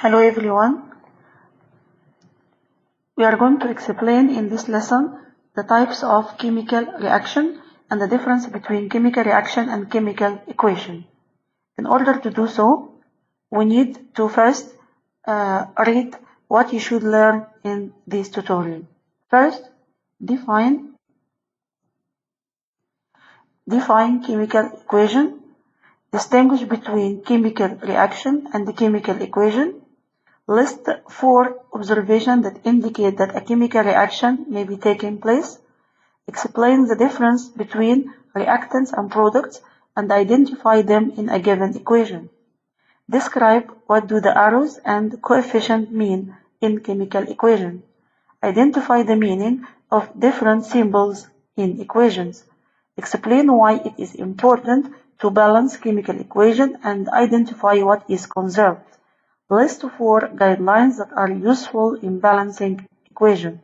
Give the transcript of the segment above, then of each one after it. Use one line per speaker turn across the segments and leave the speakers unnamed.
Hello everyone. We are going to explain in this lesson the types of chemical reaction and the difference between chemical reaction and chemical equation. In order to do so, we need to first read what you should learn in this tutorial. First, define chemical equation, distinguish between chemical reaction and the chemical equation, list 4 observations that indicate that a chemical reaction may be taking place, explain the difference between reactants and products and identify them in a given equation. Describe what do the arrows and coefficient mean in chemical equation. Identify the meaning of different symbols in equations. Explain why it is important to balance chemical equation and identify what is conserved. List 4 guidelines that are useful in balancing equation.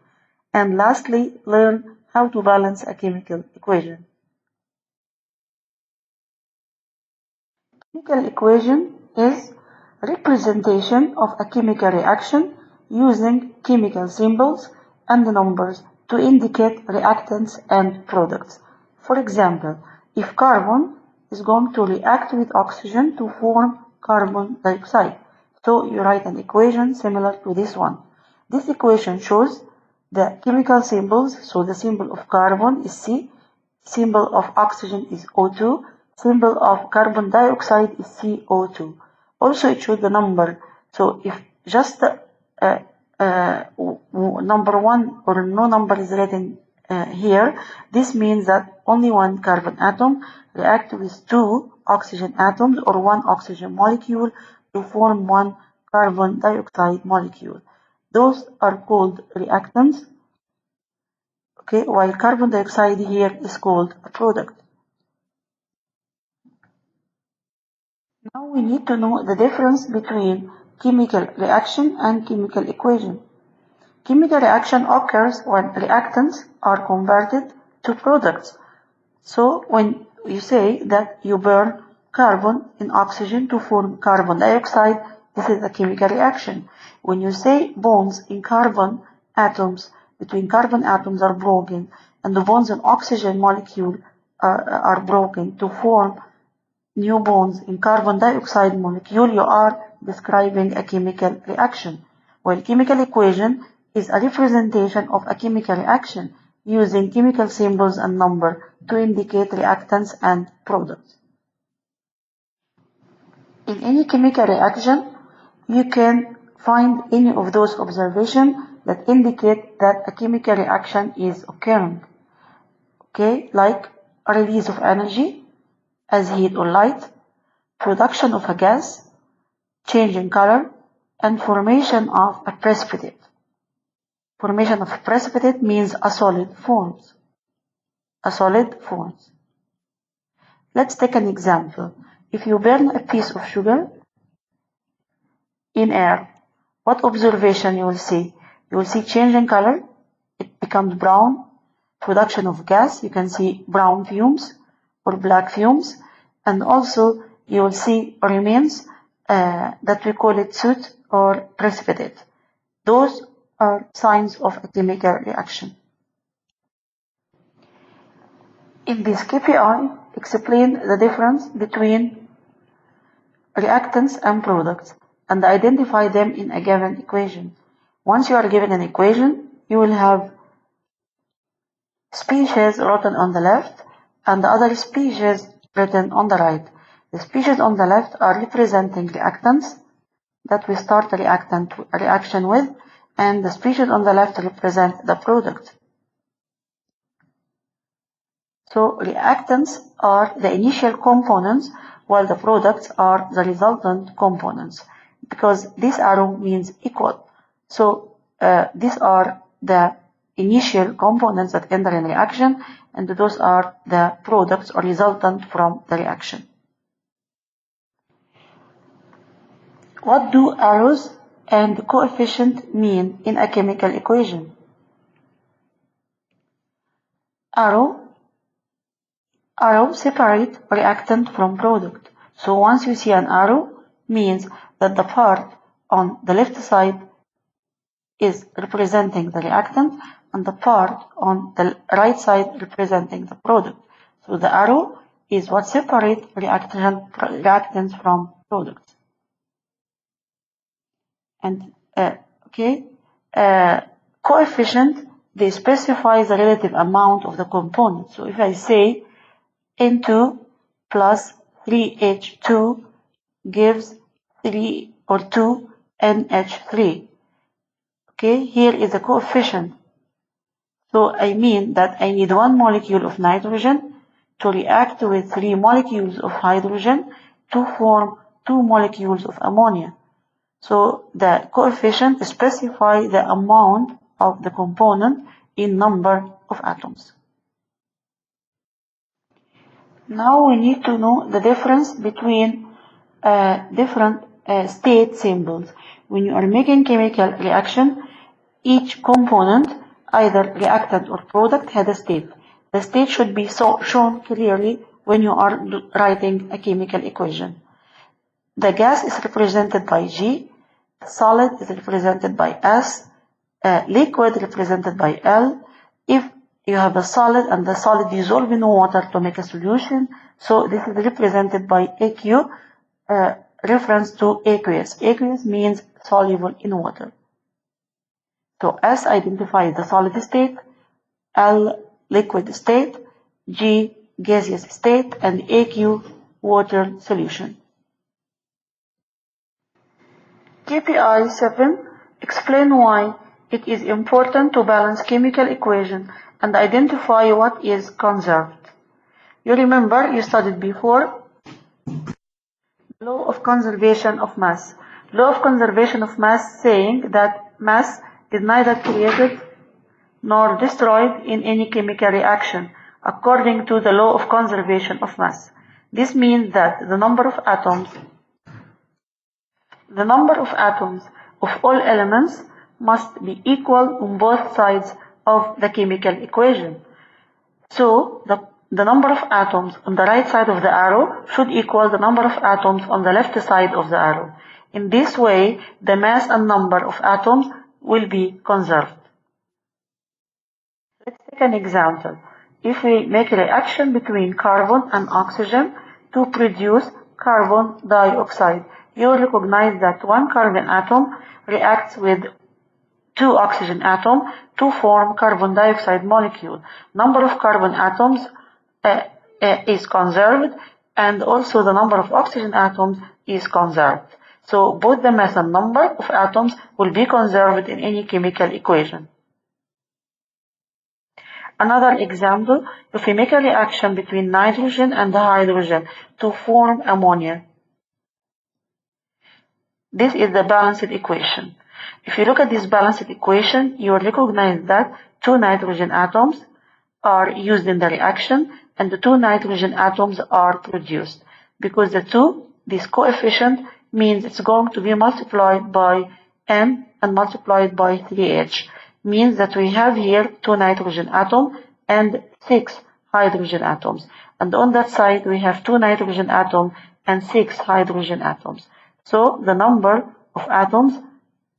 And lastly, learn how to balance a chemical equation. Chemical equation is representation of a chemical reaction using chemical symbols and numbers to indicate reactants and products. For example, if carbon is going to react with oxygen to form carbon dioxide, so you write an equation similar to this one. This equation shows the chemical symbols, so the symbol of carbon is C, symbol of oxygen is O2, symbol of carbon dioxide is CO2. Also it shows the number, so if just number 1 or no number is written here, this means that only one carbon atom reacts with 2 oxygen atoms or 1 oxygen molecule to form 1 carbon dioxide molecule. Those are called reactants, okay, while carbon dioxide here is called a product. Now we need to know the difference between chemical reaction and chemical equation. Chemical reaction occurs when reactants are converted to products. So when you say that you burn carbon in oxygen to form carbon dioxide, this is a chemical reaction. When you say bonds in carbon atoms, between carbon atoms are broken and the bonds in oxygen molecule are broken to form new bonds in carbon dioxide molecule, you are describing a chemical reaction. While chemical equation is a representation of a chemical reaction using chemical symbols and number to indicate reactants and products. In any chemical reaction, you can find any of those observations that indicate that a chemical reaction is occurring. Okay, like a release of energy as heat or light, production of a gas, change in color, and formation of a precipitate. Formation of a precipitate means a solid forms. Let's take an example. If you burn a piece of sugar in air, what observation you will see? You will see change in color, it becomes brown, production of gas, you can see brown fumes or black fumes, and also you will see remains that we call it soot or precipitate. Those are signs of a chemical reaction. In this KPI, explain the difference between reactants and products and identify them in a given equation. Once you are given an equation, you will have species written on the left and the other species written on the right. The species on the left are representing reactants that we start the reaction with, and the species on the left represent the product. So reactants are the initial components while the products are the resultant components, because this arrow means equal. So these are the initial components that enter in reaction, and those are the products or resultant from the reaction. What do arrows and coefficient mean in a chemical equation? Arrow separate reactant from product. So once you see an arrow, means that the part on the left side is representing the reactant and the part on the right side representing the product. So the arrow is what separates reactants from products. And coefficient, they specify the relative amount of the component. So if I say N2 plus 3H2 gives 3 or 2 NH3. Okay, here is the coefficient. So I mean that I need 1 molecule of nitrogen to react with 3 molecules of hydrogen to form 2 molecules of ammonia. So the coefficient specifies the amount of the component in number of atoms. Now we need to know the difference between different state symbols. When you are making chemical reaction, each component, either reactant or product, has a state. The state should be shown clearly when you are writing a chemical equation. The gas is represented by G, solid is represented by S, liquid represented by L. If you have a solid and the solid dissolve in water to make a solution, so this is represented by AQ, reference to aqueous. Aqueous means soluble in water. So S identifies the solid state, L liquid state, G gaseous state, and AQ water solution. KPI 7 explain why it is important to balance chemical equation and identify what is conserved. You remember you studied before law of conservation of mass. Law of conservation of mass saying that mass is neither created nor destroyed in any chemical reaction according to the law of conservation of mass. This means that the number of atoms of all elements must be equal on both sides of the chemical equation. So the number of atoms on the right side of the arrow should equal the number of atoms on the left side of the arrow. In this way, the mass and number of atoms will be conserved. Let's take an example. If we make a reaction between carbon and oxygen to produce carbon dioxide, you will recognize that one carbon atom reacts with 2 oxygen atoms to form carbon dioxide molecule. Number of carbon atoms is conserved, and also the number of oxygen atoms is conserved. So both the mass and number of atoms will be conserved in any chemical equation. Another example, if we make a reaction between nitrogen and hydrogen to form ammonia. This is the balanced equation. If you look at this balanced equation, you will recognize that 2 nitrogen atoms are used in the reaction and the 2 nitrogen atoms are produced. Because this coefficient means it's going to be multiplied by N and multiplied by 3H. Means that we have here 2 nitrogen atoms and 6 hydrogen atoms. And on that side we have 2 nitrogen atoms and 6 hydrogen atoms. So the number of atoms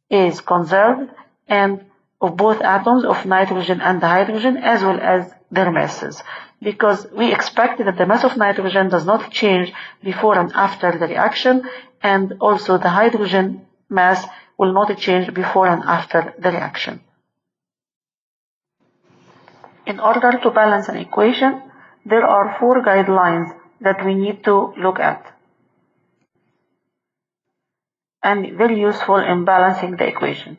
is conserved, and of both atoms of nitrogen and the hydrogen, as well as their masses, because we expect that the mass of nitrogen does not change before and after the reaction, and also the hydrogen mass will not change before and after the reaction. In order to balance an equation, there are 4 guidelines that we need to look at, and very useful in balancing the equation.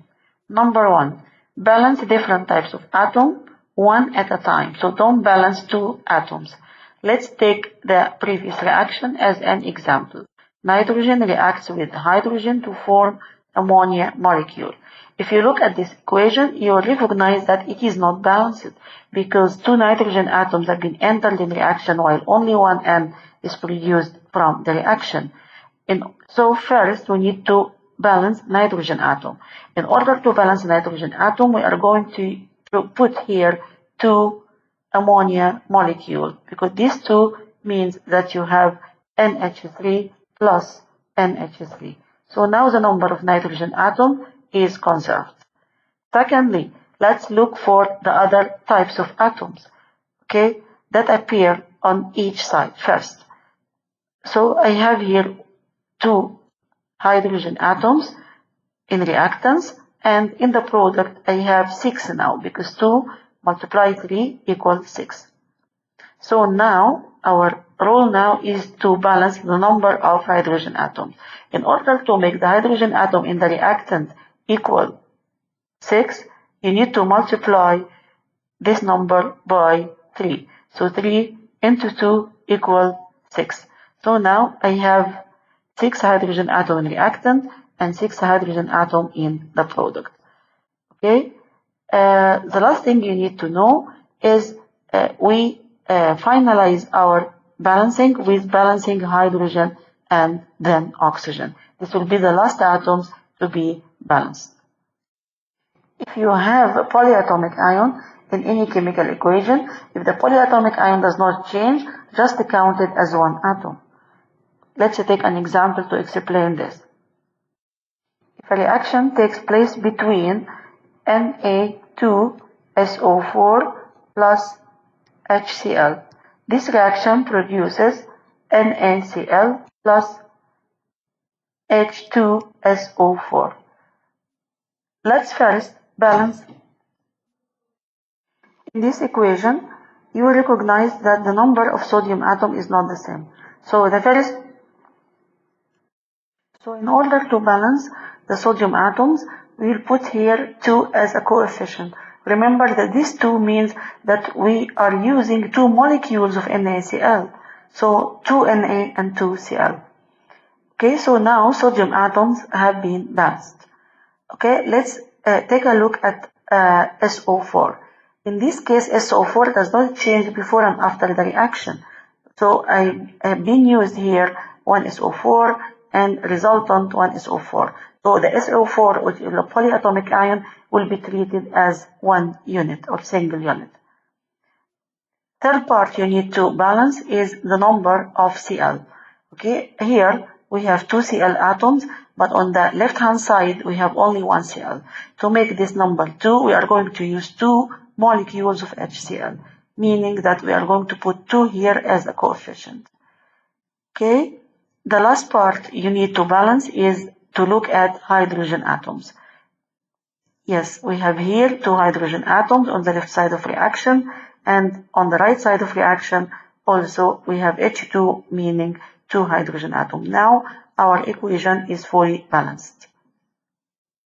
Number 1, balance different types of atom one at a time. So don't balance 2 atoms. Let's take the previous reaction as an example. Nitrogen reacts with hydrogen to form ammonia molecule. If you look at this equation, you will recognize that it is not balanced because 2 nitrogen atoms have been entered in reaction while only 1 N is produced from the reaction. So first we need to balance nitrogen atom. In order to balance nitrogen atom, we are going to put here 2 ammonia molecule, because these 2 means that you have NH3 plus NH3. So now the number of nitrogen atom is conserved. Secondly, let's look for the other types of atoms, okay, that appear on each side first. So I have here 2 hydrogen atoms in reactants, and in the product I have 6 now, because 2 multiplied 3 equals 6. So now our role now is to balance the number of hydrogen atoms. In order to make the hydrogen atom in the reactant equal 6, you need to multiply this number by 3. So 3 into 2 equal 6. So now I have 6 hydrogen atom in reactant and 6 hydrogen atom in the product. Okay. The last thing you need to know is we finalize our balancing with balancing hydrogen and then oxygen. This will be the last atoms to be balanced. If you have a polyatomic ion in any chemical equation, if the polyatomic ion does not change, just count it as one atom. Let's take an example to explain this. If a reaction takes place between Na2SO4 plus HCl, this reaction produces NaCl plus H2SO4. Let's first balance. In this equation, you will recognize that the number of sodium atom is not the same. So in order to balance the sodium atoms, we will put here 2 as a coefficient. Remember that this 2 means that we are using 2 molecules of NaCl. So 2 Na and 2 Cl. Okay, so now sodium atoms have been balanced. Okay, let's take a look at SO4. In this case, SO4 does not change before and after the reaction. So I have been used here 1SO4 and resultant 1SO4. So the SO4, which is a polyatomic ion, will be treated as one unit or single unit. Third part you need to balance is the number of Cl. Okay, here we have 2 Cl atoms, but on the left hand side we have only 1 Cl. To make this number 2, we are going to use 2 molecules of HCl, meaning that we are going to put 2 here as a coefficient. Okay, the last part you need to balance is to look at hydrogen atoms. Yes, we have here 2 hydrogen atoms on the left side of reaction, and on the right side of reaction also we have H2, meaning 2 hydrogen atoms. Now our equation is fully balanced.